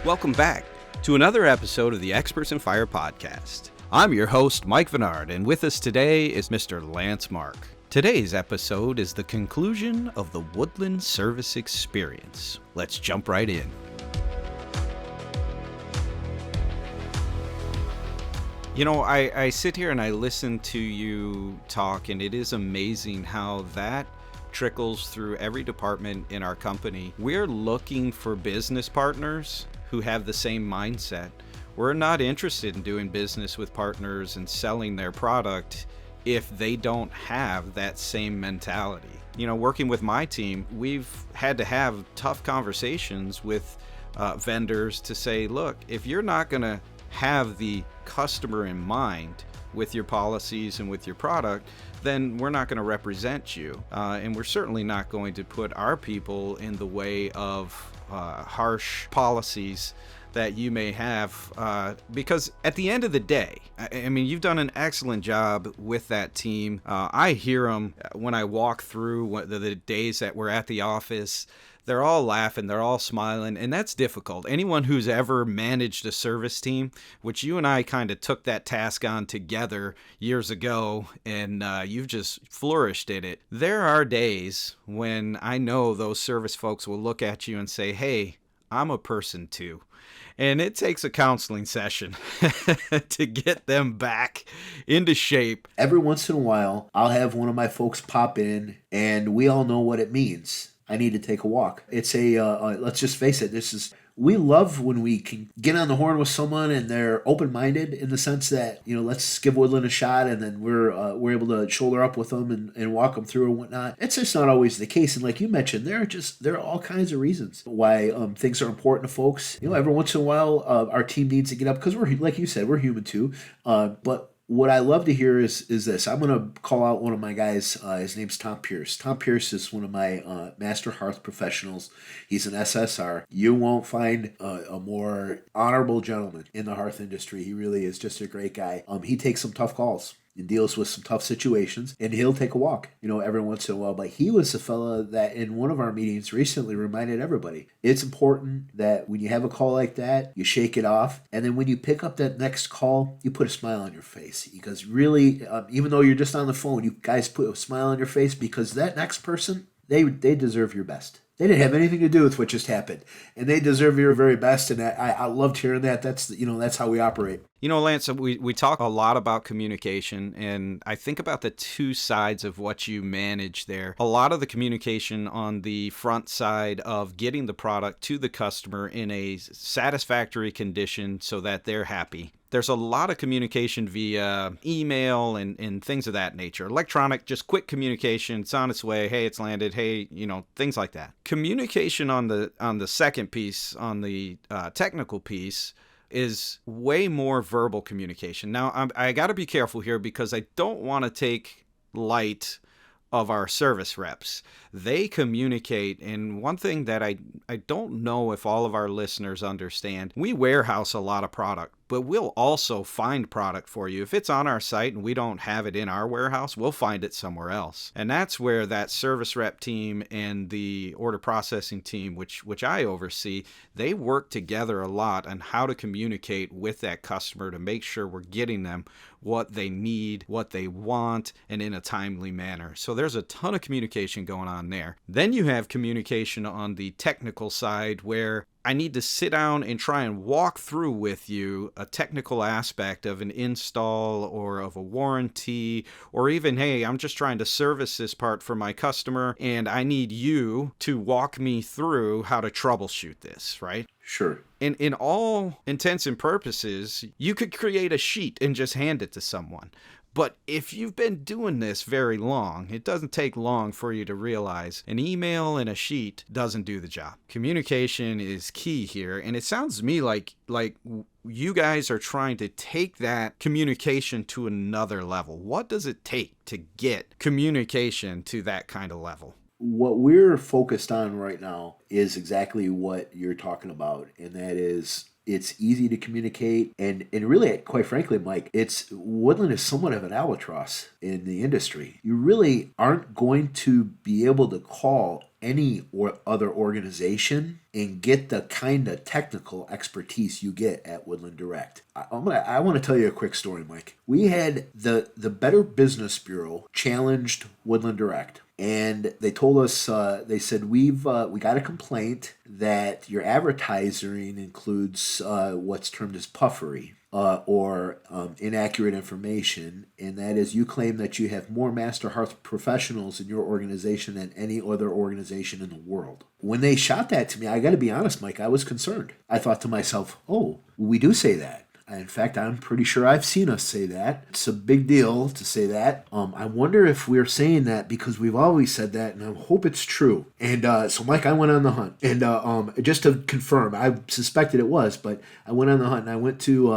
Welcome back to another episode of the Experts in Fire podcast. I'm your host, Mike Vennard, and with us today is Mr. Lance Mark. Today's episode is the conclusion of the Woodland Service Experience. Let's jump right in. You know, I sit here and I listen to you talk, and it is amazing how that trickles through every department in our company. We're looking for business partners who have the same mindset. We're not interested in doing business with partners and selling their product if they don't have that same mentality. You know, working with my team, we've had to have tough conversations with vendors to say, look, if you're not going to have the customer in mind with your policies and with your product, then we're not going to represent you. And we're certainly not going to put our people in the way of harsh policies that you may have, because at the end of the day, I mean, you've done an excellent job with that team. I hear them when I walk through the days that we're at the office. They're all laughing, they're all smiling, and that's difficult. Anyone who's ever managed a service team, which you and I kind of took that task on together years ago, and you've just flourished in it. There are days when I know those service folks will look at you and say, hey, I'm a person too. And it takes a counseling session to get them back into shape. Every once in a while, I'll have one of my folks pop in, and we all know what it means. I need to take a walk. It's let's just face it, we love when we can get on the horn with someone and they're open-minded in the sense that, you know, let's give Woodland a shot, and then we're able to shoulder up with them and walk them through and whatnot. It's just not always the case. And like you mentioned, there are all kinds of reasons why things are important to folks. You know, every once in a while, our team needs to get up because we're, like you said, we're human too. But what I love to hear is this. I'm going to call out one of my guys. His name's Tom Pierce. Tom Pierce is one of my master hearth professionals. He's an SSR. You won't find a more honorable gentleman in the hearth industry. He really is just a great guy. He takes some tough calls and deals with some tough situations, and he'll take a walk, you know, every once in a while. But he was the fella that in one of our meetings recently reminded everybody, it's important that when you have a call like that, you shake it off. And then when you pick up that next call, you put a smile on your face. Because really, even though you're just on the phone, you guys put a smile on your face because that next person, they deserve your best. They didn't have anything to do with what just happened, and they deserve your very best. And I loved hearing that. That's how we operate. You know, Lance, we talk a lot about communication, and I think about the two sides of what you manage there. A lot of the communication on the front side of getting the product to the customer in a satisfactory condition so that they're happy. There's a lot of communication via email and things of that nature. Electronic, just quick communication. It's on its way. Hey, it's landed. Hey, you know, things like that. Communication on the second piece, on the technical piece, is way more verbal communication. Now, I got to be careful here because I don't want to take light of our service reps. They communicate, and one thing that I don't know if all of our listeners understand, we warehouse a lot of product, but we'll also find product for you. If it's on our site and we don't have it in our warehouse, we'll find it somewhere else. And that's where that service rep team and the order processing team, which I oversee, they work together a lot on how to communicate with that customer to make sure we're getting them what they need, what they want, and in a timely manner. So there's a ton of communication going on there. Then you have communication on the technical side where I need to sit down and try and walk through with you a technical aspect of an install or of a warranty, or even, hey, I'm just trying to service this part for my customer and I need you to walk me through how to troubleshoot this, right? Sure. In all intents and purposes, you could create a sheet and just hand it to someone. But if you've been doing this very long, it doesn't take long for you to realize an email and a sheet doesn't do the job. Communication is key here, and it sounds to me like you guys are trying to take that communication to another level. What does it take to get communication to that kind of level? What we're focused on right now is exactly what you're talking about, and that is It's easy to communicate. And really, quite frankly, Mike, Woodland is somewhat of an albatross in the industry. You really aren't going to be able to call any or other organization and get the kind of technical expertise you get at Woodland Direct. I want to tell you a quick story, Mike. We had the Better Business Bureau challenged Woodland Direct, and they told us, they said, we got a complaint that your advertising includes what's termed as puffery. Or inaccurate information, and that is you claim that you have more Master Hearth professionals in your organization than any other organization in the world. When they shot that to me, I got to be honest, Mike, I was concerned. I thought to myself, oh, we do say that. In fact, I'm pretty sure I've seen us say that. It's a big deal to say that. I wonder if we're saying that because we've always said that, and I hope it's true. And so, Mike, I went on the hunt. And just to confirm, I suspected it was, but I went on the hunt, and I went to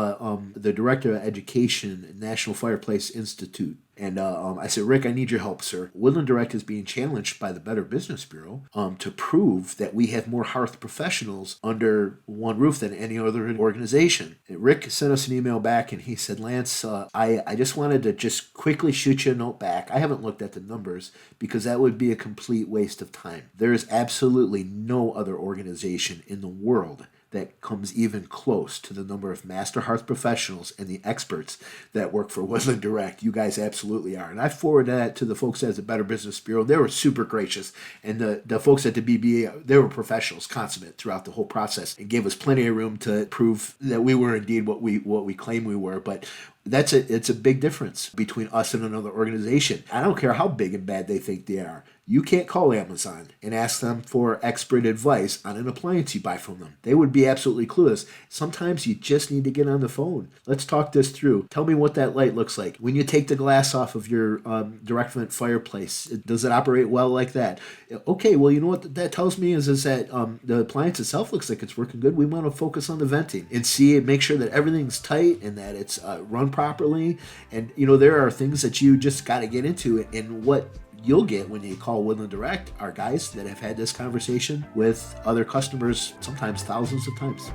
the Director of Education at National Fireplace Institute. And I said, Rick, I need your help, sir. Woodland Direct is being challenged by the Better Business Bureau to prove that we have more hearth professionals under one roof than any other organization. And Rick sent us an email back, and he said, Lance, I just wanted to just quickly shoot you a note back. I haven't looked at the numbers because that would be a complete waste of time. There is absolutely no other organization in the world that comes even close to the number of Master Hearth professionals and the experts that work for Woodland Direct. You guys absolutely are. And I forwarded that to the folks at the Better Business Bureau. They were super gracious. And the folks at the BBA, they were professionals, consummate throughout the whole process, and gave us plenty of room to prove that we were indeed what we claim we were. But it's a big difference between us and another organization. I don't care how big and bad they think they are. You can't call Amazon and ask them for expert advice on an appliance you buy from them. They would be absolutely clueless. Sometimes you just need to get on the phone. Let's talk this through. Tell me what that light looks like. When you take the glass off of your direct vent fireplace, does it operate well like that? Okay, well, you know what that tells me is that the appliance itself looks like it's working good. We want to focus on the venting and see and make sure that everything's tight and that it's run properly. And, there are things that you just got to get into, and what you'll get when you call Woodland Direct are guys that have had this conversation with other customers, sometimes thousands of times.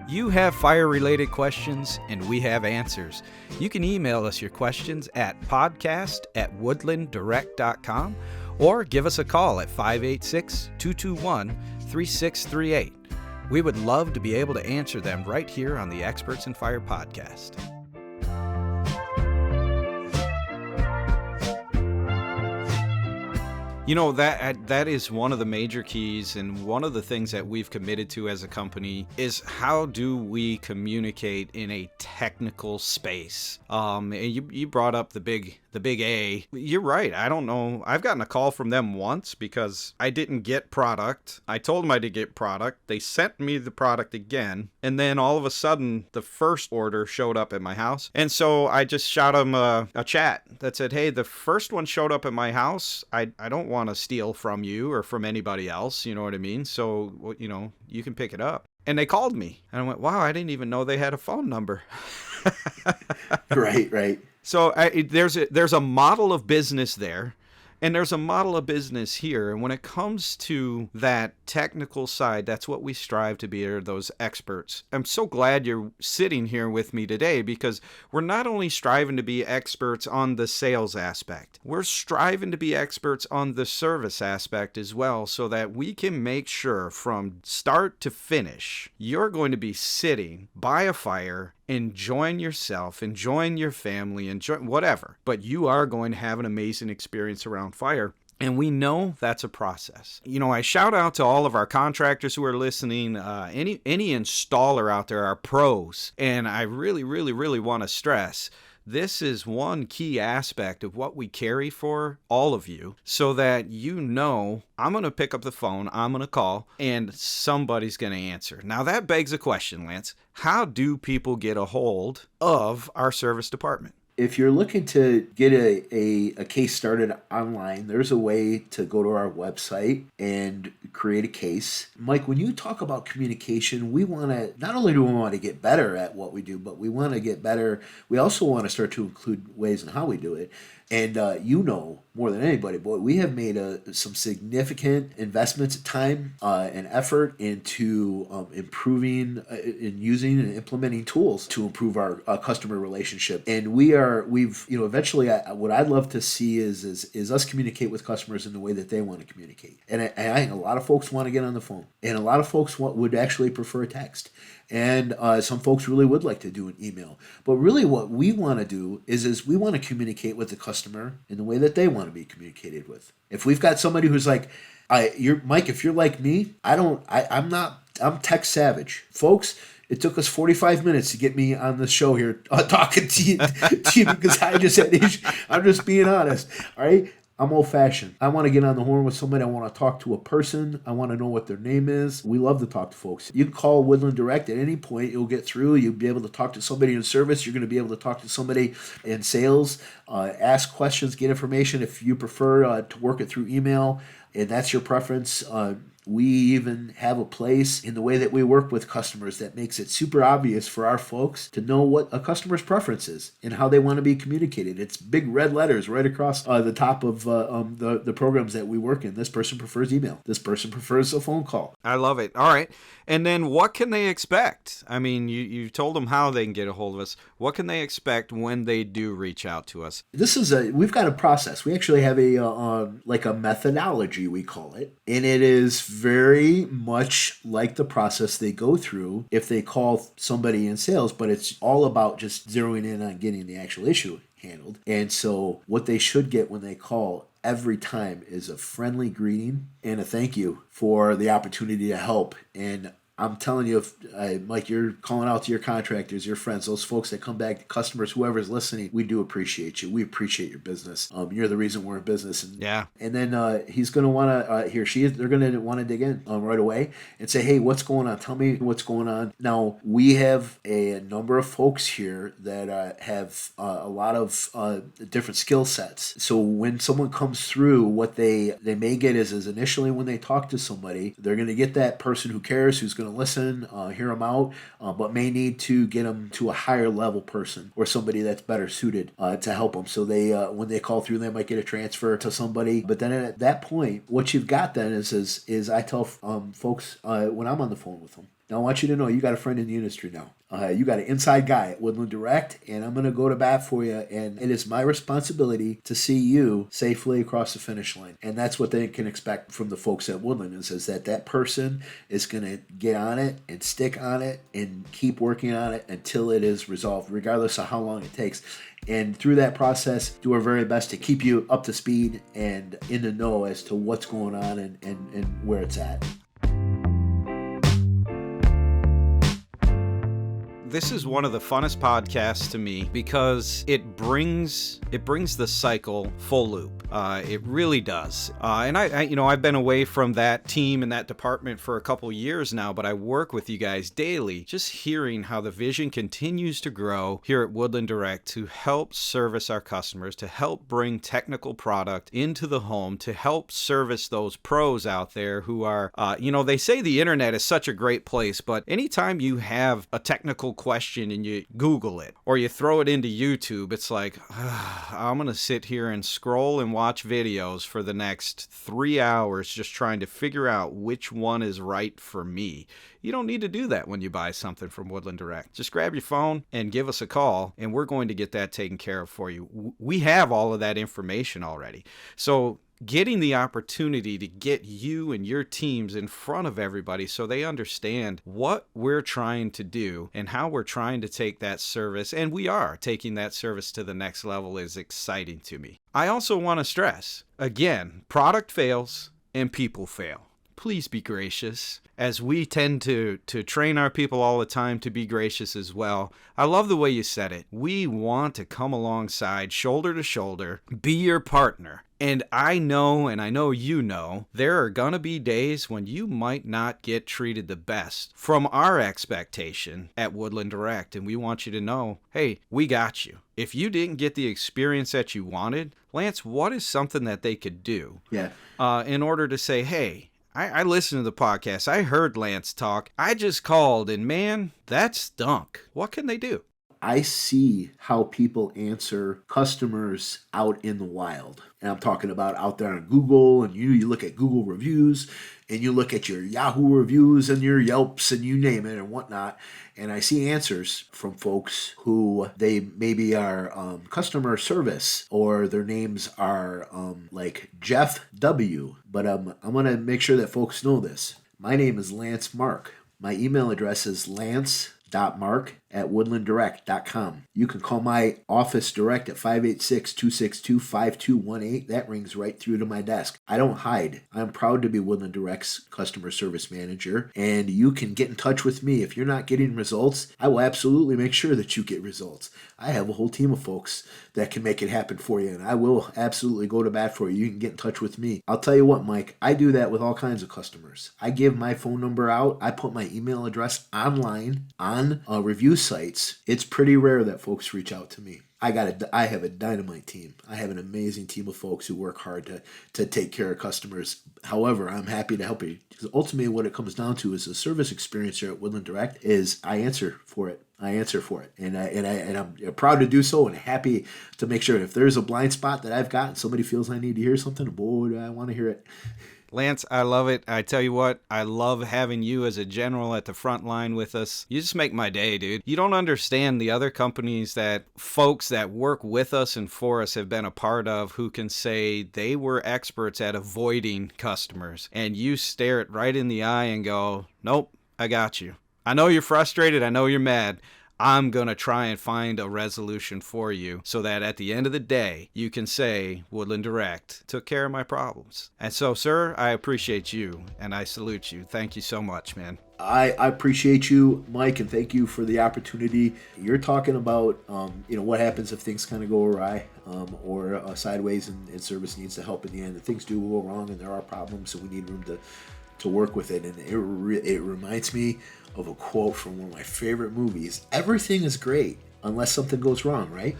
You have fire-related questions, and we have answers. You can email us your questions at podcast@woodlanddirect.com or give us a call at 586-221-3638. We would love to be able to answer them right here on the Experts in Fire podcast. That is one of the major keys, and one of the things that we've committed to as a company is how do we communicate in a technical space. And you brought up the big A. You're right. I don't know. I've gotten a call from them once because I didn't get product. I told them I did get product. They sent me the product again, and then all of a sudden the first order showed up at my house. And so I just shot them a chat that said, hey, the first one showed up at my house. I don't want to steal from you or from anybody else, you know what I mean? So, you can pick it up. And they called me, and I went, wow, I didn't even know they had a phone number. Right. So there's a model of business there, and there's a model of business here. And when it comes to that technical side, that's what we strive to be, are those experts. I'm so glad you're sitting here with me today, because we're not only striving to be experts on the sales aspect, we're striving to be experts on the service aspect as well, so that we can make sure from start to finish, you're going to be sitting by a fire, enjoying yourself, enjoying your family, enjoying whatever, but you are going to have an amazing experience around fire. And we know that's a process. I shout out to all of our contractors who are listening. Any installer out there are pros. And I really, really, really want to stress, this is one key aspect of what we carry for all of you, so that I'm going to pick up the phone, I'm going to call, and somebody's going to answer. Now that begs a question, Lance. How do people get a hold of our service department? If you're looking to get a case started online, there's a way to go to our website and create a case. Mike, when you talk about communication, we want to, not only do we want to get better at what we do, but we want to get better. We also want to start to include ways in how we do it. And you know more than anybody, boy, we have made some significant investments of time and effort into improving and using and implementing tools to improve our customer relationship. And we've eventually what I'd love to see is us communicate with customers in the way that they want to communicate. And I think a lot of folks want to get on the phone, and a lot of folks would actually prefer text. And some folks really would like to do an email. But really what we want to do is we want to communicate with the customer in the way that they want to be communicated with. If we've got somebody who's like, Mike, if you're like me, I'm tech savage. Folks, it took us 45 minutes to get me on the show here talking to you because I just had issues. I'm just being honest. All right. I'm old-fashioned. I want to get on the horn with somebody. I want to talk to a person. I want to know what their name is. We love to talk to folks. You can call Woodland Direct at any point. You'll get through. You'll be able to talk to somebody in service. You're going to be able to talk to somebody in sales, ask questions, get information. If you prefer to work it through email and that's your preference, we even have a place in the way that we work with customers that makes it super obvious for our folks to know what a customer's preference is and how they want to be communicated. It's big red letters right across the top of the programs that we work in. This person prefers email. This person prefers a phone call. I love it. All right. And then what can they expect? I mean, you told them how they can get a hold of us. What can they expect when they do reach out to us? We've got a process. We actually have a methodology, we call it. And it is very much like the process they go through if they call somebody in sales, but it's all about just zeroing in on getting the actual issue handled. And so what they should get when they call every time is a friendly greeting and a thank you for the opportunity to help. And I'm telling you, Mike, you're calling out to your contractors, your friends, those folks that come back, customers, whoever's listening, we do appreciate you. We appreciate your business. You're the reason we're in business. And, yeah. And then he's going to want to, they're going to want to dig in right away and say, hey, what's going on? Tell me what's going on. Now, we have a number of folks here that have a lot of different skill sets. So when someone comes through, what they may get is initially when they talk to somebody, they're going to get that person who cares, who's going to listen, hear them out, but may need to get them to a higher level person or somebody that's better suited to help them. So they, when they call through, they might get a transfer to somebody. But then at that point, what you've got then is I tell folks when I'm on the phone with them, now I want you to know you got a friend in the industry now. You got an inside guy at Woodland Direct, and I'm going to go to bat for you. And it is my responsibility to see you safely across the finish line. And that's what they can expect from the folks at Woodland is that person is going to get on it and stick on it and keep working on it until it is resolved, regardless of how long it takes. And through that process, do our very best to keep you up to speed and in the know as to what's going on and where it's at. This is one of the funnest podcasts to me because it brings the cycle full loop. It really does. And I've been away from that team and that department for a couple years now, but I work with you guys daily, just hearing how the vision continues to grow here at Woodland Direct to help service our customers, to help bring technical product into the home, to help service those pros out there who are, they say the internet is such a great place, but anytime you have a technical question and you Google it or you throw it into YouTube, it's like, I'm going to sit here and scroll and watch videos for the next 3 hours just trying to figure out which one is right for me. You don't need to do that when you buy something from Woodland Direct. Just grab your phone and give us a call, and we're going to get that taken care of for you. We have all of that information already. So getting the opportunity to get you and your teams in front of everybody so they understand what we're trying to do and how we're trying to take that service, and we are taking that service to the next level, is exciting to me. I also want to stress, again, product fails and people fail. Please be gracious, as we tend to train our people all the time to be gracious as well. I love the way you said it. We want to come alongside, shoulder to shoulder, be your partner. And I know you know, there are going to be days when you might not get treated the best from our expectation at Woodland Direct. And we want you to know, hey, we got you. If you didn't get the experience that you wanted, Lance, what is something that they could do in order to say, hey, I listened to the podcast. I heard Lance talk. I just called, and man, that stunk. What can they do? I see how people answer customers out in the wild. And I'm talking about out there on Google, and you look at Google reviews, and you look at your Yahoo reviews and your Yelps and you name it and whatnot. And I see answers from folks who they maybe are customer service, or their names are like Jeff W. But I'm going to make sure that folks know this. My name is Lance Mark. My email address is lance.mark@woodlanddirect.com. You can call my office direct at 586-262-5218. That rings right through to my desk. I don't hide. I'm proud to be Woodland Direct's customer service manager, and you can get in touch with me. If you're not getting results, I will absolutely make sure that you get results. I have a whole team of folks that can make it happen for you, and I will absolutely go to bat for you. You can get in touch with me. I'll tell you what, Mike, I do that with all kinds of customers. I give my phone number out. I put my email address online on review sites. It's pretty rare that folks reach out to me. I have a dynamite team. I have an amazing team of folks who work hard to take care of customers. However, I'm happy to help you, because ultimately what it comes down to is the service experience here at Woodland Direct is I answer for it. And I'm proud to do so, and happy to make sure if there's a blind spot that I've got and somebody feels I need to hear something, boy, do I want to hear it. Lance, I love it. I tell you what, I love having you as a general at the front line with us. You just make my day, dude. You don't understand the other companies that folks that work with us and for us have been a part of, who can say they were experts at avoiding customers. And you stare it right in the eye and go, nope, I got you. I know you're frustrated. I know you're mad. I'm going to try and find a resolution for you so that at the end of the day, you can say Woodland Direct took care of my problems. And so, sir, I appreciate you and I salute you. Thank you so much, man. I appreciate you, Mike, and thank you for the opportunity. You're talking about, what happens if things kind of go awry or sideways, and service needs the help in the end. And things do go wrong, and there are problems, so we need room to work with it. And it reminds me of a quote from one of my favorite movies. Everything is great unless something goes wrong, right?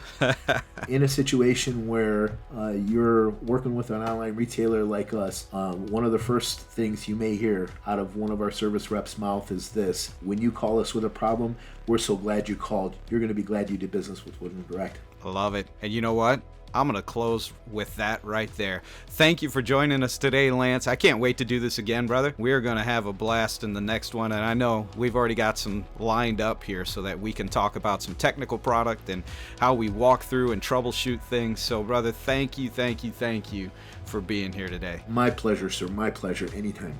In a situation where you're working with an online retailer like us, one of the first things you may hear out of one of our service reps' mouth is this: when you call us with a problem, we're so glad you called. You're going to be glad you did business with Woodland Direct. I love it. And you know what? I'm going to close with that right there. Thank you for joining us today, Lance. I can't wait to do this again, brother. We are going to have a blast in the next one, and I know we've already got some lined up here so that we can talk about some technical product and how we walk through and troubleshoot things. So, brother, thank you for being here today. My pleasure, sir. My pleasure. Anytime.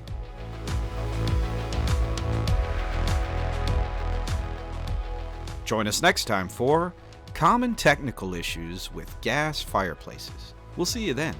Join us next time for Common Technical Issues with Gas Fireplaces. We'll see you then.